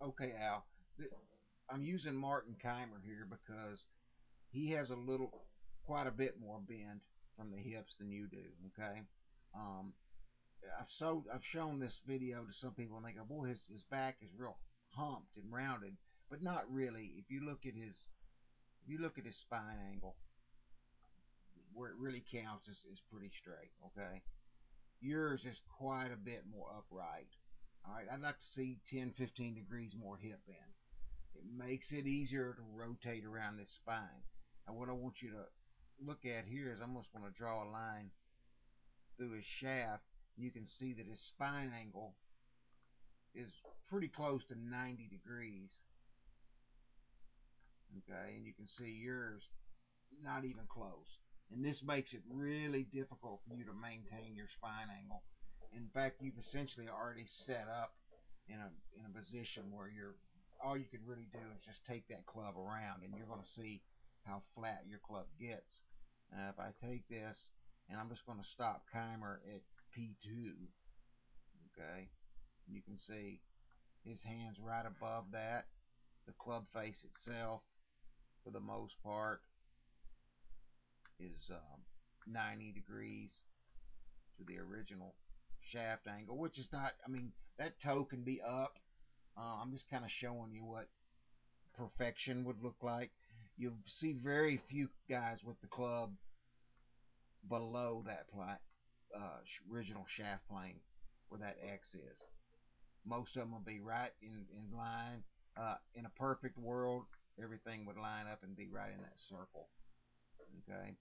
Okay, Al. I'm using Martin Kaymer here because he has quite a bit more bend from the hips than you do. Okay. Um, I've shown this video to some people and they go, boy, his back is real humped and rounded, but not really. If you look at his spine angle, where it really counts is pretty straight. Okay. Yours is quite a bit more upright. All right. I'd like to see 10, 15 degrees more hip bend. It makes it easier to rotate around this spine. And what I want you to look at here is I'm just going to draw a line through his shaft. You can see that his spine angle is pretty close to 90 degrees. Okay, and you can see yours not even close. And this makes it really difficult for you to maintain your spine angle. In fact, you've essentially already set up in a position where all you can really do is just take that club around, and you're going to see how flat your club gets. If I take this, and I'm just going to stop Kaymer at P2, okay, and you can see his hands right above that. The club face itself, for the most part, is 90 degrees to the original shaft angle, which is not, I mean, that toe can be up. I'm just kind of showing you what perfection would look like. You'll see very few guys with the club below that original shaft plane where that X is. Most of them will be right in line. In a perfect world, everything would line up and be right in that circle. Okay,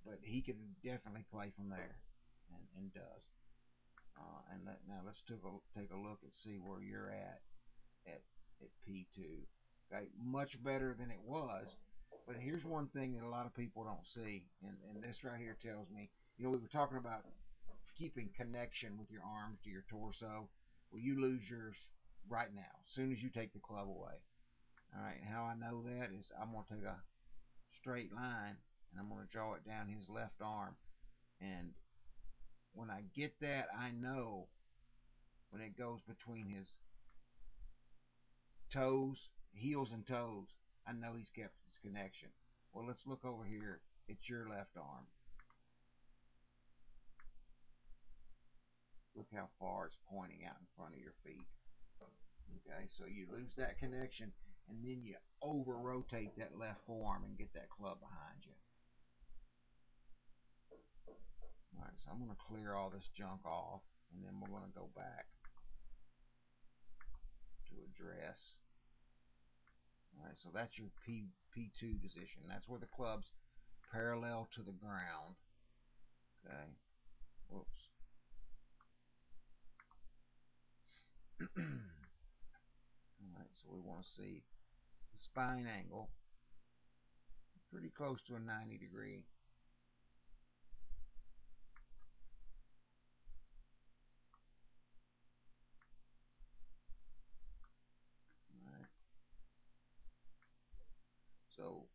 but he can definitely play from there, and does. Now let's take a look and see where you're at P2. Okay, much better than it was. But here's one thing that a lot of people don't see, and this right here tells me, we were talking about keeping connection with your arms to your torso. Well, you lose yours right now, as soon as you take the club away. All right, and how I know that is I'm going to take a straight line, and I'm going to draw it down his left arm. And when I get that, I know when it goes between his toes, heels and toes, I know he's kept his connection. Well, let's look over here at your left arm. Look how far it's pointing out in front of your feet. Okay, so you lose that connection, and then you over rotate that left forearm and get that club behind you. Alright, so I'm going to clear all this junk off, and then we're going to go back to address. Alright, so that's your P2 position. That's where the club's parallel to the ground. Okay. Whoops. Alright, so we want to see the spine angle pretty close to a 90 degree. Alright. So,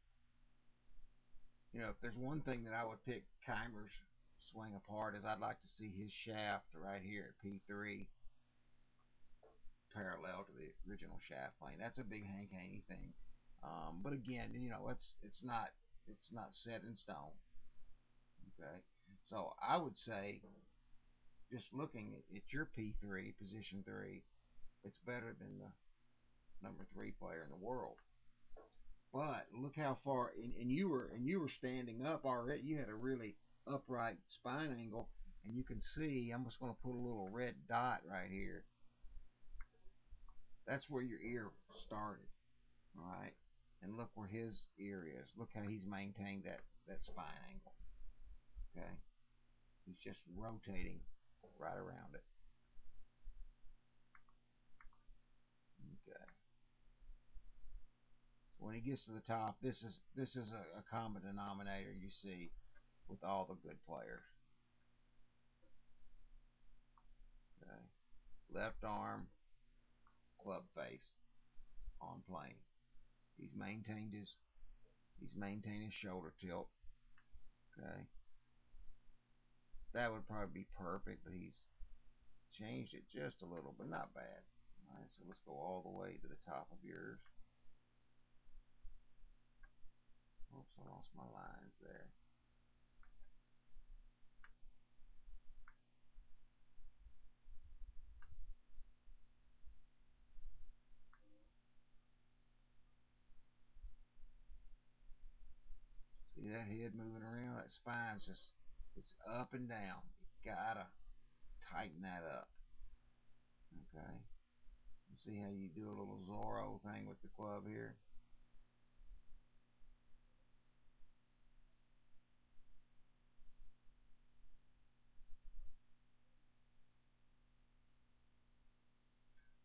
if there's one thing that I would pick Kaymer's swing apart is I'd like to see his shaft right here at P3 parallel to the original shaft plane. That's a big Hank Haney thing. But again, it's not set in stone. Okay, so I would say, just looking at your P3 position 3, it's better than the number 3 player in the world. But look how far, and you were standing up already. You had a really upright spine angle, and you can see. I'm just going to put a little red dot right here. That's where your ear started, all right? And look where his ear is. Look how he's maintained that spine angle. Okay, he's just rotating right around it. Okay. When he gets to the top, this is a common denominator you see with all the good players. Okay, left arm, club face, on plane. He's maintained his shoulder tilt. Okay, that would probably be perfect, but he's changed it just a little, but not bad. All right, so let's go all the way to the top of yours. Oops, I lost my lines there. See that head moving around? That spine's just, it's up and down. You gotta tighten that up. Okay. You see how you do a little Zorro thing with the club here?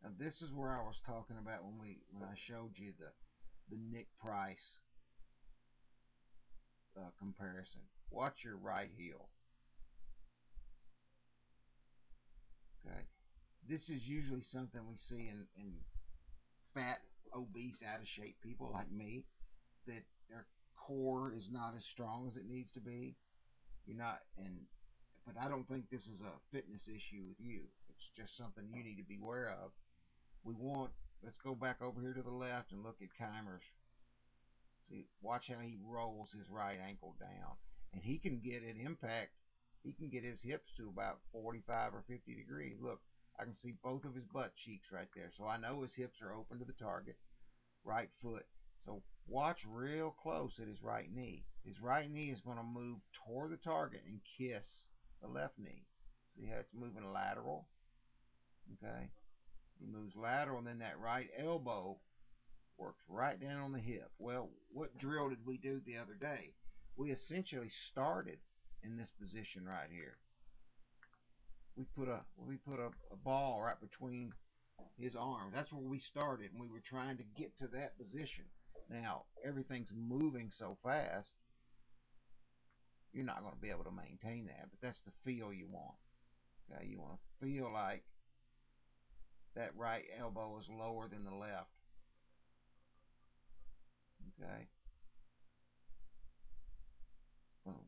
Now this is where I was talking about when I showed you the Nick Price comparison. Watch your right heel. Okay. This is usually something we see in fat, obese, out of shape people like me, that their core is not as strong as it needs to be. You're not, and but I don't think this is a fitness issue with you. It's just something you need to be aware of. We want. Let's go back over here to the left and look at Kaymer's. See, watch how he rolls his right ankle down, and he can get at impact. He can get his hips to about 45 or 50 degrees. Look, I can see both of his butt cheeks right there, so I know his hips are open to the target. Right foot. So watch real close at his right knee. His right knee is going to move toward the target and kiss the left knee. See how it's moving lateral? Okay. He moves lateral, and then that right elbow works right down on the hip. Well, what drill did we do the other day? We essentially started in this position right here. We put a ball right between his arm. That's where we started, and we were trying to get to that position. Now, everything's moving so fast, you're not going to be able to maintain that, but that's the feel you want. Okay, you want to feel like that right elbow is lower than the left. Okay, boom.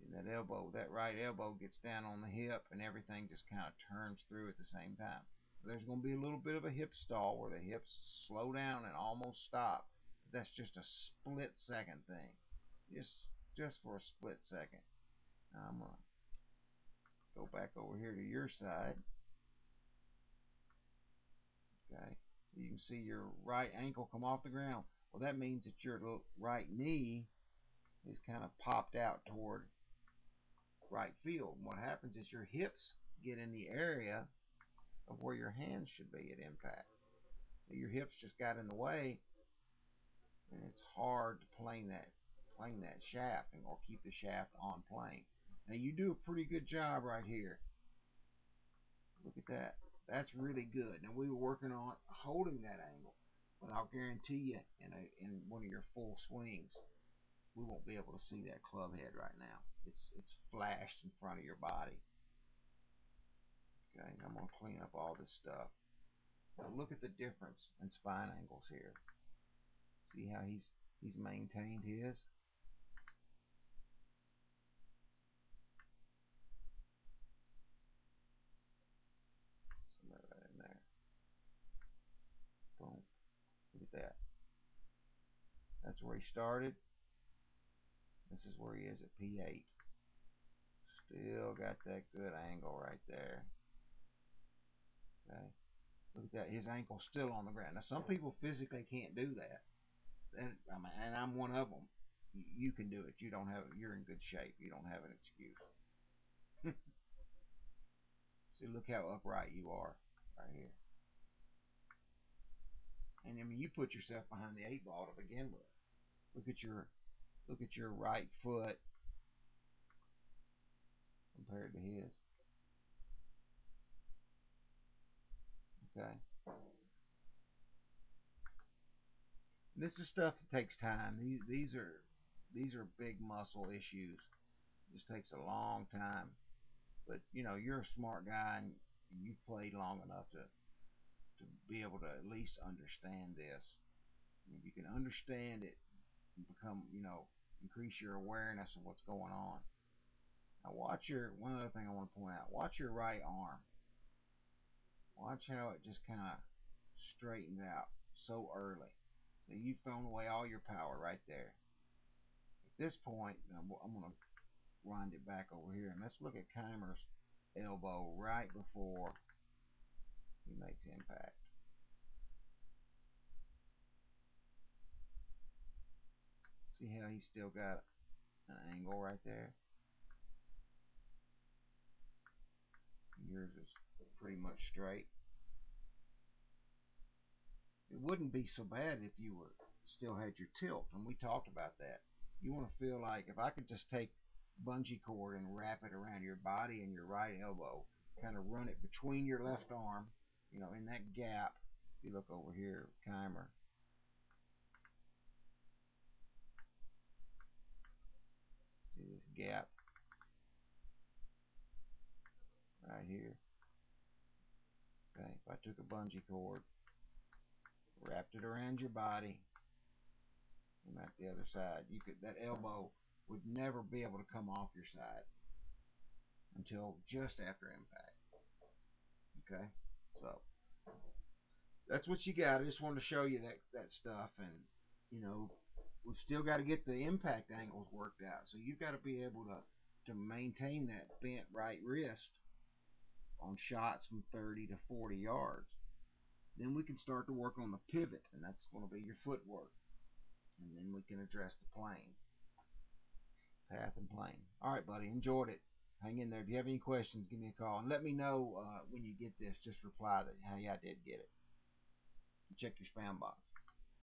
And that right elbow gets down on the hip, and everything just kind of turns through at the same time. There's going to be a little bit of a hip stall where the hips slow down and almost stop. That's just a split second thing. Just for a split second. Now I'm going to go back over here to your side. Okay. So you can see your right ankle come off the ground. Well, that means that your right knee is kind of popped out toward right field. And what happens is your hips get in the area of where your hands should be at impact. So your hips just got in the way, and it's hard to plane that shaft or keep the shaft on plane. Now you do a pretty good job right here. Look at that. That's really good. Now we were working on holding that angle, but I'll guarantee you in one of your full swings, we won't be able to see that club head right now. It's flashed in front of your body. Okay, I'm gonna clean up all this stuff. Now look at the difference in spine angles here. See how he's maintained his. Some of that in there. Boom. Look at that. That's where he started. This is where he is at P8. Still got that good angle right there. Okay. Look at that. His ankle's still on the ground. Now, some people physically can't do that. And I'm one of them. You can do it. You're in good shape. You don't have an excuse. See, look how upright you are right here. And I mean, you put yourself behind the 8 ball to begin with. Look at your right foot compared to his. Okay. This is stuff that takes time. These are big muscle issues. This takes a long time. But you're a smart guy, and you've played long enough to be able to at least understand this. If you can understand it and become, increase your awareness of what's going on. Now one other thing I want to point out, watch your right arm. Watch how it just kind of straightened out so early. So you've thrown away all your power right there. At this point, I'm going to wind it back over here, and let's look at Kaymer's elbow right before he makes impact. See how he's still got an angle right there? Yours is pretty much straight. It wouldn't be so bad if you were still had your tilt, and we talked about that. You want to feel like if I could just take bungee cord and wrap it around your body and your right elbow, kind of run it between your left arm, in that gap. If you look over here, Kaymer, see this gap right here. Okay, if I took a bungee cord, wrapped it around your body, and at the other side, that elbow would never be able to come off your side until just after impact. Okay, so that's what you got. I just wanted to show you that stuff, and we've still got to get the impact angles worked out. So you've got to be able to maintain that bent right wrist on shots from 30 to 40 yards. Then we can start to work on the pivot, and that's going to be your footwork. And then we can address the plane, path and plane. All right, buddy, enjoyed it. Hang in there. If you have any questions, give me a call. And let me know when you get this. Just reply that, hey, I did get it. Check your spam box.